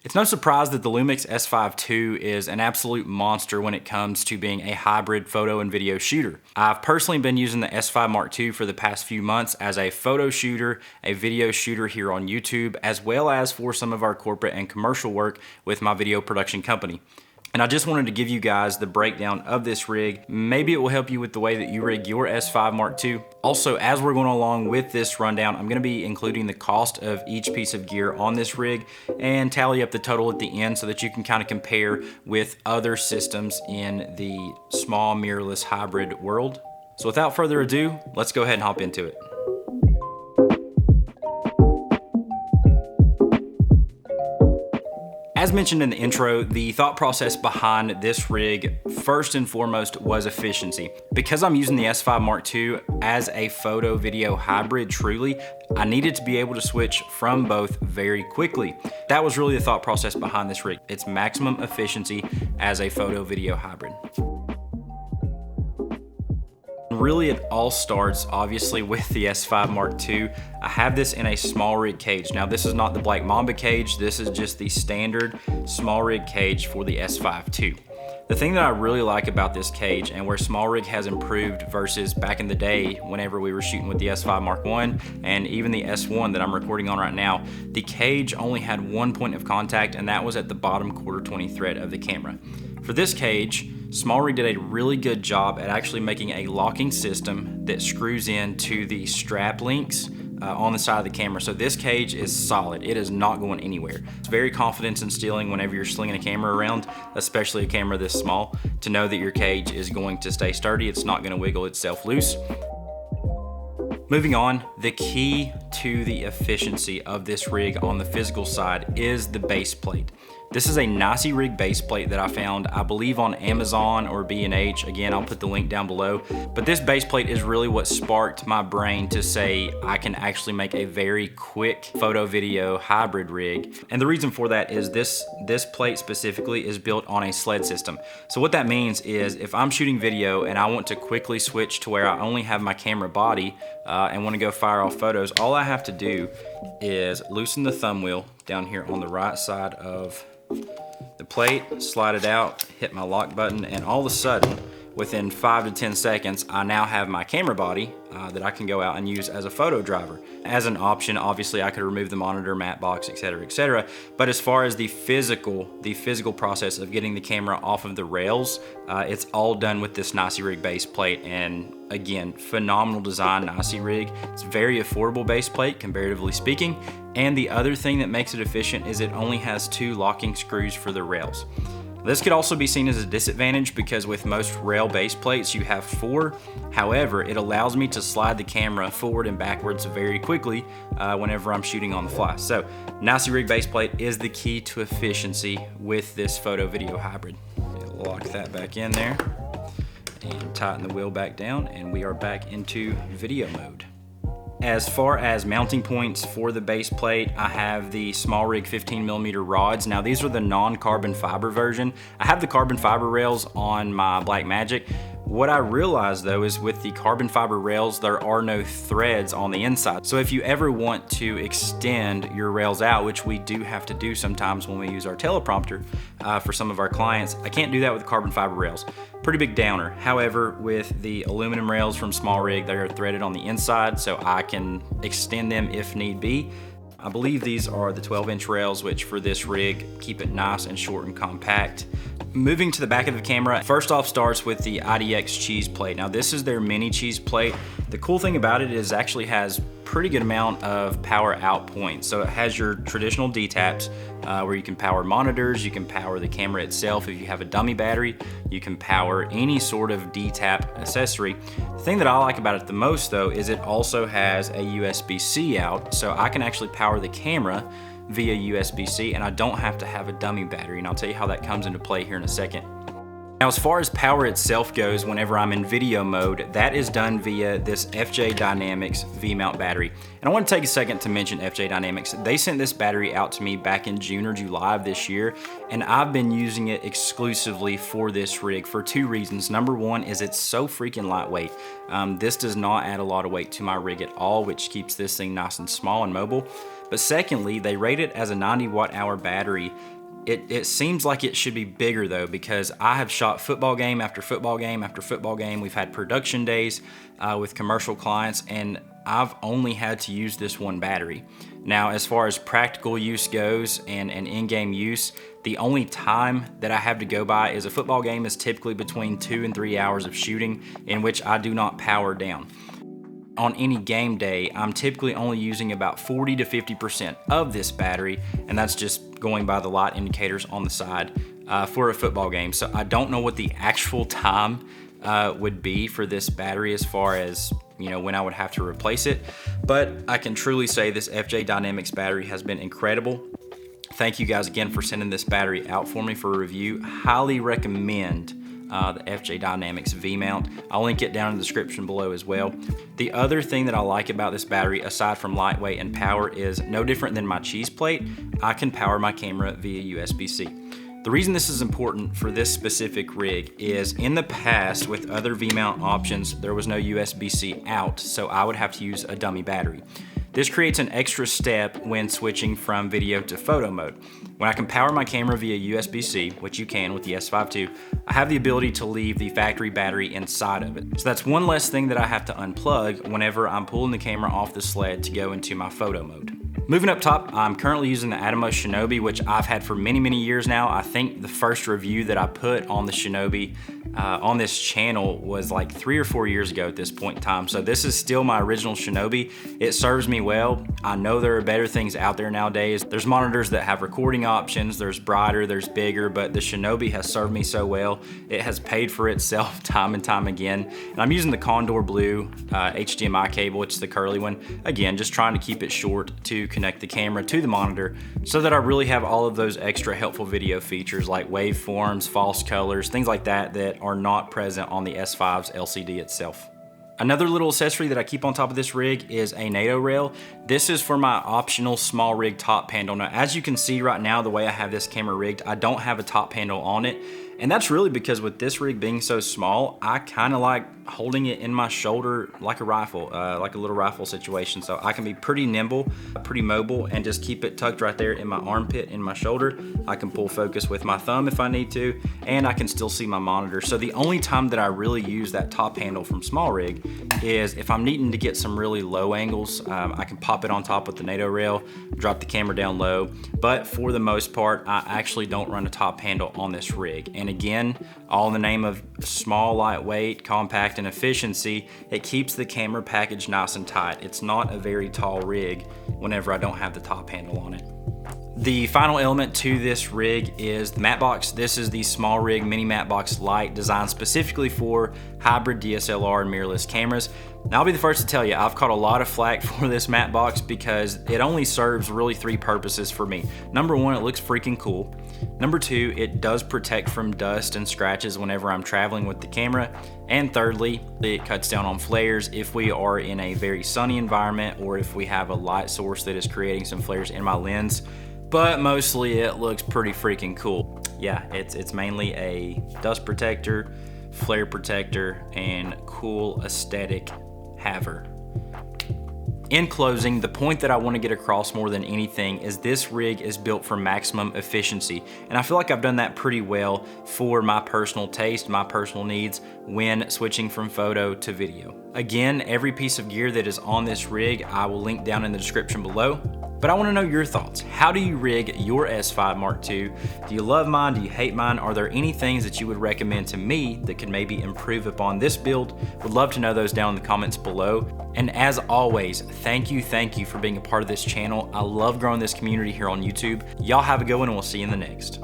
It's no surprise that the Lumix S5ii is an absolute monster when it comes to being a hybrid photo and video shooter. I've personally been using the S5 Mark II for the past few months as a photo shooter, a video shooter here on YouTube, as well as for some of our corporate and commercial work with my video production company. And I just wanted to give you guys the breakdown of this rig. Maybe it will help you with the way that you rig your S5 Mark II. Also, as we're going along with this rundown, I'm gonna be including the cost of each piece of gear on this rig and tally up the total at the end so that you can kind of compare with other systems in the small mirrorless hybrid world. So without further ado, let's go ahead and hop into it. As mentioned in the intro, the thought process behind this rig, first and foremost, was efficiency. Because I'm using the S5 Mark II as a photo video hybrid truly, I needed to be able to switch from both very quickly. That was really the thought process behind this rig. It's maximum efficiency as a photo video hybrid. Really, it all starts obviously with the S5 Mark II. I have this in a small rig cage. Now, this is not the Black Mamba cage. This is just the standard small rig cage for the S5 II. The thing that I really like about this cage and where small rig has improved versus back in the day whenever we were shooting with the S5 Mark I and even the S1 that I'm recording on right now, the cage only had one point of contact, and that was at the bottom quarter 20 thread of the camera. For this cage, Small Rig did a really good job at actually making a locking system that screws into the strap links on the side of the camera. So this cage is solid. It is not going anywhere. It's very confidence instilling whenever you're slinging a camera around, especially a camera this small, to know that your cage is going to stay sturdy. It's not going to wiggle itself loose. Moving on, the key to the efficiency of this rig on the physical side is the base plate. This is a nicey rig base plate that I found, I believe, on Amazon or B&H. Again, I'll put the link down below. But this base plate is really what sparked my brain to say I can actually make a very quick photo video hybrid rig. And the reason for that is this plate specifically is built on a sled system. So what that means is if I'm shooting video and I want to quickly switch to where I only have my camera body and want to go fire off photos, all I have to do is loosen the thumb wheel down here on the right side of the plate, slide it out, hit my lock button, and all of a sudden, within 5 to 10 seconds, I now have my camera body that I can go out and use as a photo driver. As an option, obviously, I could remove the monitor, Mattebox, etc., etc. But as far as the physical process of getting the camera off of the rails, it's all done with this nicey rig base plate. And again, phenomenal design nicey rig. It's very affordable base plate, comparatively speaking. And the other thing that makes it efficient is it only has 2 locking screws for the rails. This could also be seen as a disadvantage because with most rail base plates you have 4. However, it allows me to slide the camera forward and backwards very quickly whenever I'm shooting on the fly. So, nicey rig base plate is the key to efficiency with this photo video hybrid. Lock that back in there and tighten the wheel back down, and we are back into video mode. As far as mounting points for the base plate, I have the Small Rig 15mm rods. Now these are the non-carbon fiber version. I have the carbon fiber rails on my Blackmagic. What I realized though is with the carbon fiber rails, there are no threads on the inside. So if you ever want to extend your rails out, which we do have to do sometimes when we use our teleprompter for some of our clients, I can't do that with carbon fiber rails. Pretty big downer. However, with the aluminum rails from Small Rig, they are threaded on the inside, so I can extend them if need be. I believe these are the 12-inch rails, which for this rig, keep it nice and short and compact. Moving to the back of the camera, first off starts with the IDEX cheese plate. Now this is their mini cheese plate. The cool thing about it is it actually has pretty good amount of power out points. So it has your traditional D-taps where you can power monitors, you can power the camera itself. If you have a dummy battery, you can power any sort of D-tap accessory. The thing that I like about it the most though is it also has a USB-C out, so I can actually power the camera via USB-C and I don't have to have a dummy battery, and I'll tell you how that comes into play here in a second. Now, as far as power itself goes, whenever I'm in video mode, that is done via this FJ Dynamics VMount battery. And I want to take a second to mention FJ Dynamics. They sent this battery out to me back in June or July of this year, and I've been using it exclusively for this rig for 2 reasons. Number one is it's so freaking lightweight. This does not add a lot of weight to my rig at all, which keeps this thing nice and small and mobile. But secondly, they rate it as a 90 watt hour battery. It seems like it should be bigger though, because I have shot football game after football game after football game. We've had production days with commercial clients, and I've only had to use this one battery. Now, as far as practical use goes and in-game use, the only time that I have to go by is a football game is typically between 2 and 3 hours of shooting, in which I do not power down. On any game day, I'm typically only using about 40 to 50% of this battery, and that's just going by the light indicators on the side for a football game. So I don't know what the actual time would be for this battery as far as, you know, when I would have to replace it, but I can truly say this FJ Dynamics battery has been incredible. Thank you guys again for sending this battery out for me for a review. Highly recommend the FJ Dynamics VMount. I'll link it down in the description below as well. The other thing that I like about this battery, aside from lightweight and power, is no different than my cheese plate. I can power my camera via USB-C. The reason this is important for this specific rig is in the past with other VMount options, there was no USB-C out, so I would have to use a dummy battery. This creates an extra step when switching from video to photo mode. When I can power my camera via USB-C, which you can with the S5 II, I have the ability to leave the factory battery inside of it. So that's one less thing that I have to unplug whenever I'm pulling the camera off the sled to go into my photo mode. Moving up top, I'm currently using the Atomos Shinobi, which I've had for many, many years now. I think the first review that I put on the Shinobi on this channel was like 3 or 4 years ago at this point in time. So this is still my original Shinobi. It serves me well. I know there are better things out there nowadays. There's monitors that have recording options, there's brighter, there's bigger, but the Shinobi has served me so well. It has paid for itself time and time again. And I'm using the Condor Blue HDMI cable, it's the curly one. Again, just trying to keep it short to connect the camera to the monitor so that I really have all of those extra helpful video features like waveforms, false colors, things like that that are not present on the S5's LCD itself. Another little accessory that I keep on top of this rig is a NATO Rail. This is for my optional small rig top handle. Now, as you can see right now, the way I have this camera rigged, I don't have a top handle on it. And that's really because with this rig being so small, I kind of like holding it in my shoulder like a rifle, like a little rifle situation. So I can be pretty nimble, pretty mobile, and just keep it tucked right there in my armpit, in my shoulder. I can pull focus with my thumb if I need to, and I can still see my monitor. So the only time that I really use that top handle from small rig is if I'm needing to get some really low angles. I can pop it on top with the NATO Rail, drop the camera down low. But for the most part, I actually don't run a top handle on this rig. And again, all in the name of small, lightweight, compact, and efficiency, it keeps the camera package nice and tight. It's not a very tall rig whenever I don't have the top handle on it. The final element to this rig is the Mattebox. This is the small rig mini Mattebox Lite designed specifically for hybrid DSLR and mirrorless cameras. Now, I'll be the first to tell you, I've caught a lot of flack for this Mattebox because it only serves really 3 purposes for me. Number 1, it looks freaking cool. Number 2, it does protect from dust and scratches whenever I'm traveling with the camera. And thirdly, it cuts down on flares if we are in a very sunny environment or if we have a light source that is creating some flares in my lens. But mostly it looks pretty freaking cool. Yeah, it's mainly a dust protector, flare protector, and cool aesthetic haver. In closing, the point that I want to get across more than anything is this rig is built for maximum efficiency. And I feel like I've done that pretty well for my personal taste, my personal needs when switching from photo to video. Again, every piece of gear that is on this rig, I will link down in the description below. But I want to know your thoughts. How do you rig your S5 Mark II? Do you love mine? Do you hate mine? Are there any things that you would recommend to me that could maybe improve upon this build? Would love to know those down in the comments below. And as always, thank you for being a part of this channel. I love growing this community here on YouTube. Y'all have a good one, and we'll see you in the next.